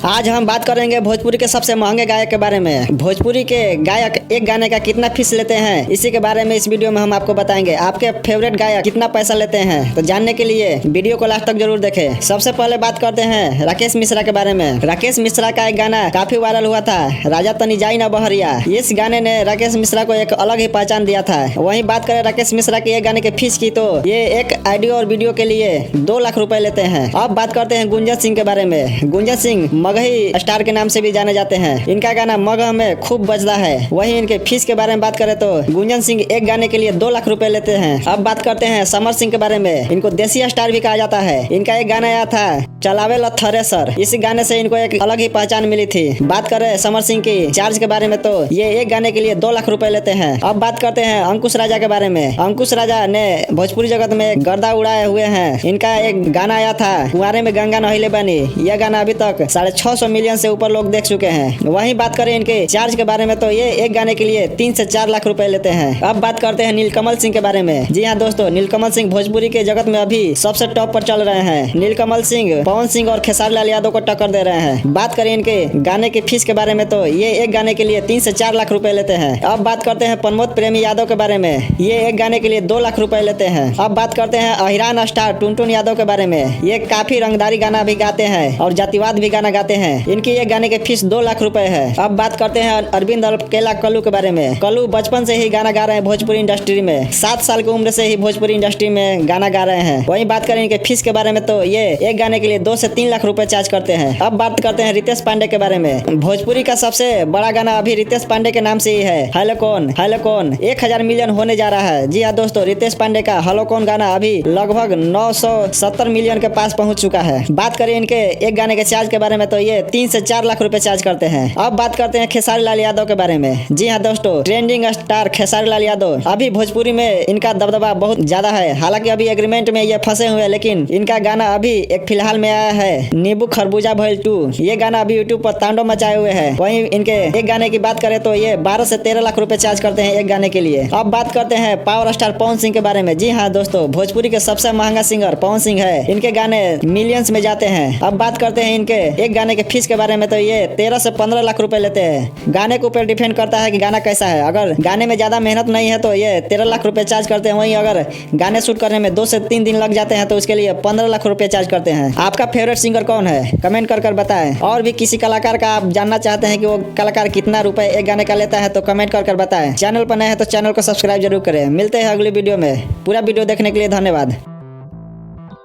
आज हम बात करेंगे भोजपुरी के सबसे महंगे गायक के बारे में। भोजपुरी के गायक एक गाने का कितना फीस लेते हैं, इसी के बारे में इस वीडियो में हम आपको बताएंगे। आपके फेवरेट गायक कितना पैसा लेते हैं, तो जानने के लिए वीडियो को लास्ट तक जरूर देखें। सबसे पहले बात करते हैं राकेश मिश्रा के बारे में। राकेश मिश्रा का एक गाना काफी वायरल हुआ था, राजा तनी जाई ना बहरिया। इस गाने ने राकेश मिश्रा को एक अलग ही पहचान दिया था। वहीं बात करें राकेश मिश्रा के एक गाने के फीस की, तो ये एक ऑडियो और वीडियो के लिए 2 लाख रुपए लेते हैं। अब बात करते हैं गुंजन सिंह के बारे में। गुंजन सिंह मगही स्टार के नाम से भी जाने जाते हैं। इनका गाना मगह में खूब बजता है। वहीं इनके फीस के बारे में बात करें तो गुंजन सिंह एक गाने के लिए 2 लाख रुपए लेते हैं। अब बात करते हैं समर सिंह के बारे में। इनको देसी स्टार भी कहा जाता है। इनका एक गाना आया था चलावे ला थ्रेसर। इस गाने से इनको एक अलग ही पहचान मिली थी। बात करें समर सिंह की चार्ज के बारे में, तो ये एक गाने के लिए 2 लाख रुपए लेते हैं। अब बात करते हैं अंकुश राजा के बारे में। अंकुश राजा ने भोजपुरी जगत में गर्दा उड़ाए हुए हैं। इनका एक गाना आया था कुंवारे में गंगा नहिले बनी। यह गाना अभी तक 650 मिलियन से ऊपर लोग देख चुके हैं। वहीं बात करें इनके चार्ज के बारे में, तो ये एक गाने के लिए 3 से 4 लाख रुपए लेते हैं। अब बात करते हैं नीलकमल सिंह के बारे में। जी हाँ दोस्तों, नीलकमल सिंह भोजपुरी के जगत में अभी सबसे टॉप पर चल रहे हैं। नीलकमल सिंह पवन सिंह और खेसारी लाल यादव को टक्कर दे रहे हैं। बात करें इनके गाने के फीस के बारे में, तो ये एक गाने के लिए 3 से 4 लाख रुपए लेते हैं। अब बात करते हैं प्रमोद प्रेमी यादव के बारे में। ये एक गाने के लिए 2 लाख रुपए लेते हैं। अब बात करते हैं अहिरान स्टार टुनटुन यादव के बारे में। ये काफी रंगदारी गाना भी गाते हैं और जातिवाद भी गाना गाते हैं। इनकी एक गाने के फीस 2 लाख रुपए है। अब बात करते हैं अरविंद अकेला कल्लू के बारे में। कल्लू बचपन से ही गाना गा रहे हैं भोजपुरी इंडस्ट्री में। 7 साल की उम्र से ही भोजपुरी इंडस्ट्री में गाना गा रहे हैं। वहीं बात करें इनके फीस के बारे में, तो ये एक गाने के लिए 2 से 3 लाख रुपए चार्ज करते हैं। अब बात करते हैं रितेश पांडे के बारे में। भोजपुरी का सबसे बड़ा गाना अभी रितेश पांडे के नाम से ही है, हेलो कौन 1000 मिलियन होने जा रहा है। जी हाँ दोस्तों, रितेश पांडे का हेलो कौन गाना अभी लगभग 970 मिलियन के पास पहुंच चुका है। बात करें इनके एक गाने के चार्ज के बारे में, तो ये 3 से 4 लाख रुपए चार्ज करते हैं। अब बात करते हैं खेसारी लाल यादव के बारे में। जी हाँ दोस्तों, ट्रेंडिंग स्टार खेसारी लाल यादव अभी भोजपुरी में इनका दबदबा बहुत ज्यादा है। हालांकि अभी एग्रीमेंट में ये फंसे हुए हैं, लेकिन इनका गाना अभी एक फिलहाल में आया है नींबू खरबूजा भइल 2। ये गाना अभी यूट्यूब पर तांडव मचाए हुए है। वहीं इनके एक गाने की बात करें तो ये 12 से 13 लाख रुपए चार्ज करते हैं एक गाने के लिए। अब बात करते हैं पावर स्टार पवन सिंह के बारे में। जी हाँ दोस्तों, भोजपुरी के सबसे महंगा सिंगर पवन सिंह है। इनके गाने मिलियंस में जाते हैं। अब बात करते हैं इनके एक गाने के फीस के बारे में, तो ये 13 से 15 लाख रुपए लेते हैं। गाने के ऊपर डिपेंड करता है कि गाना कैसा है। अगर गाने में ज्यादा मेहनत नहीं है तो ये 13 लाख रुपए चार्ज करते हैं। वहीं अगर गाने शूट करने में 2 से 3 दिन लग जाते हैं तो उसके लिए 15 लाख रुपए चार्ज करते हैं। आपका फेवरेट सिंगर कौन है, कमेंट कर बताएं। और भी किसी कलाकार का आप जानना चाहते हैं कि वो कलाकार कितना रुपए एक गाने का लेता है, तो कमेंट कर बताएं। चैनल पर नए हैं तो चैनल को सब्सक्राइब जरूर करें। मिलते हैं अगली वीडियो में। पूरा वीडियो देखने के लिए धन्यवाद।